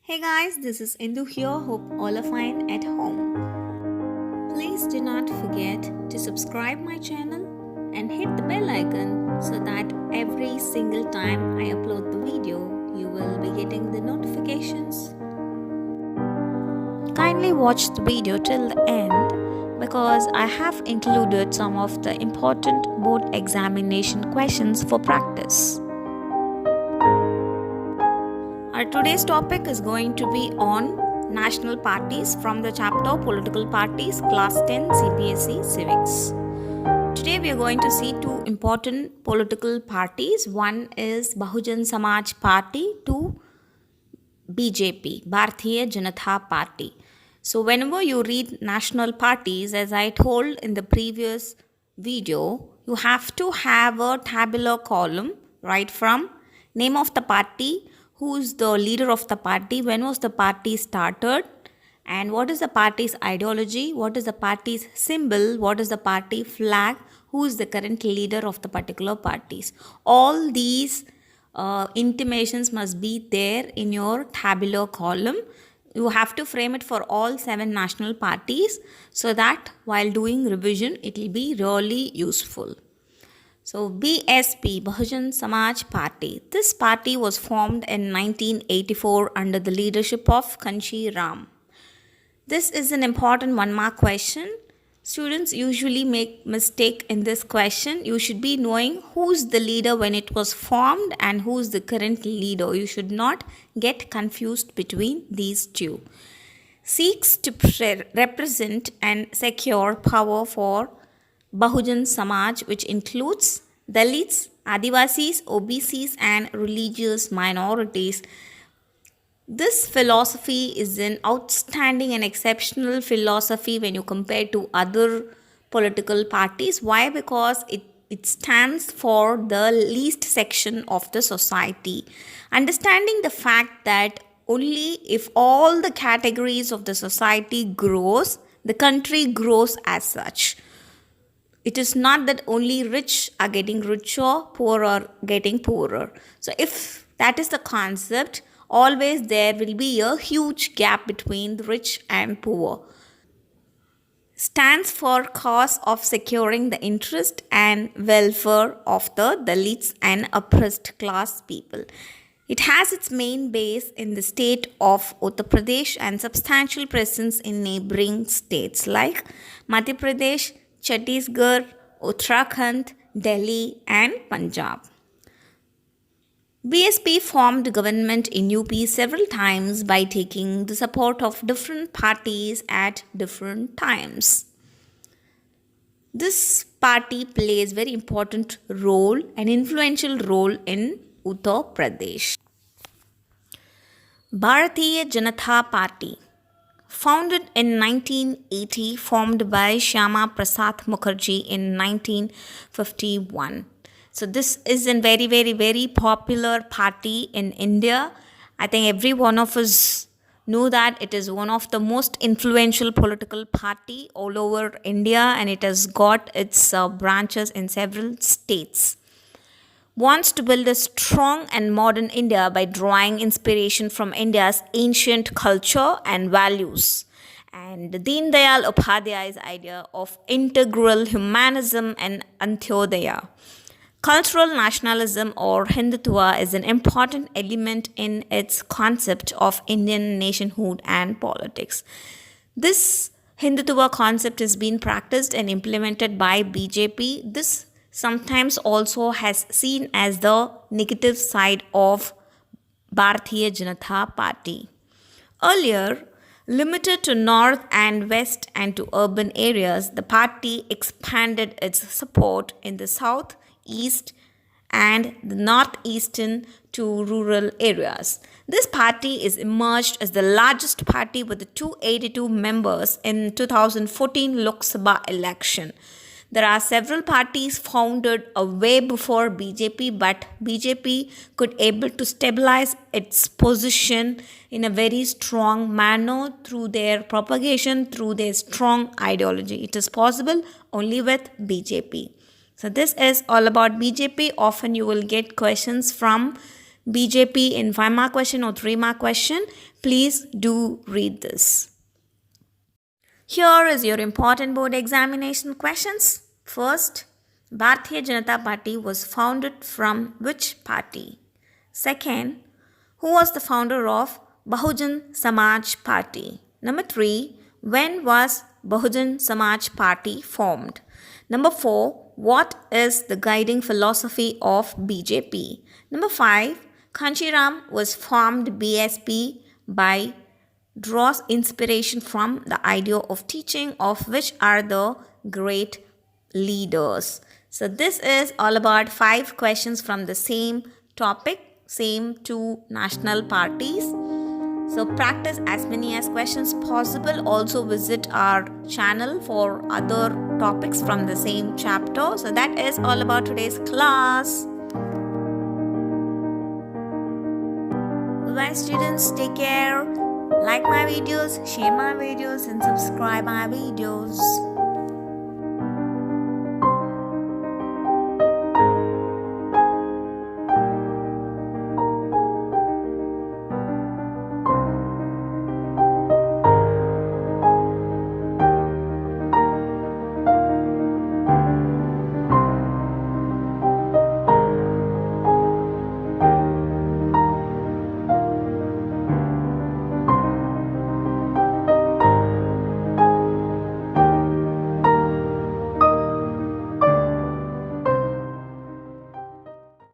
Hey guys, this is Indu here. Hope all are fine at home. Please do not forget to subscribe my channel and hit the bell icon so that every single time I upload the video, you will be getting the notifications. Kindly watch the video till the end because I have included some of the important board examination questions for practice. Our today's topic is going to be on national parties from the chapter Political Parties, Class 10 CBSE Civics. Today we are going to see two important political parties. One is Bahujan Samaj Party, two BJP, Bharatiya Janata Party. So whenever you read national parties, as I told in the previous video, you have to have a tabular column right from name of the party, who's the leader of the party, when was the party started, and what is the party's ideology, what is the party's symbol, what is the party flag, who is the current leader of the particular parties. All these intimations must be there in your tabular column. You have to frame it for all 7 national parties so that while doing revision it will be really useful. So BSP, Bahujan Samaj Party. This party was formed in 1984 under the leadership of Kanshi Ram. This is an important 1-mark question. Students usually make mistake in this question. You should be knowing who's the leader when it was formed and who's the current leader. You should not get confused between these two. Seeks to represent and secure power for Bahujan Samaj, which includes Dalits, Adivasis, OBCs, and religious minorities. This philosophy is an outstanding and exceptional philosophy when you compare to other political parties. Why? Because it stands for the least section of the society. Understanding the fact that only if all the categories of the society grows, the country grows as such. It is not that only rich are getting richer, poor are getting poorer. So if that is the concept, always there will be a huge gap between the rich and poor. Stands for cause of securing the interest and welfare of the Dalits and oppressed class people. It has its main base in the state of Uttar Pradesh and substantial presence in neighboring states like Madhya Pradesh, Chhattisgarh, Uttarakhand, Delhi, and Punjab. BSP formed government in UP several times by taking the support of different parties at different times. This party plays very important role, an influential role in Uttar Pradesh. Bharatiya Janata Party. Founded in 1980, formed by Shyama Prasad Mukherjee in 1951. So this is a very, very, very popular party in India. I think every one of us know that it is one of the most influential political party all over India, and it has got its branches in several states. Wants to build a strong and modern India by drawing inspiration from India's ancient culture and values. And Deen Dayal Upadhyay's idea of integral humanism and Antyodaya. Cultural nationalism or Hindutva is an important element in its concept of Indian nationhood and politics. This Hindutva concept has been practiced and implemented by BJP. This sometimes also has seen as the negative side of Bharatiya Janata Party. Earlier, limited to north and west and to urban areas, the party expanded its support in the south, east, and the northeastern to rural areas. This party is emerged as the largest party with 282 members in 2014 Lok Sabha election. There are several parties founded way before BJP, but BJP could able to stabilize its position in a very strong manner through their propagation, through their strong ideology. It is possible only with BJP. So this is all about BJP. Often you will get questions from BJP in 5-mark question or 3-mark question. Please do read this. Here is your important board examination questions. First, Bharatiya Janata Party was founded from which party? Second, who was the founder of Bahujan Samaj Party? Number 3, when was Bahujan Samaj Party formed? Number 4, what is the guiding philosophy of BJP? Number 5, Khanchiram was formed BSP by draws inspiration from the idea of teaching of which are the great leaders. So this is all about 5 questions from the same topic, same 2 national parties. So practice as many as questions possible. Also visit our channel for other topics from the same chapter. So that is all about today's class. Bye students, take care. Like my videos, share my videos and subscribe my videos.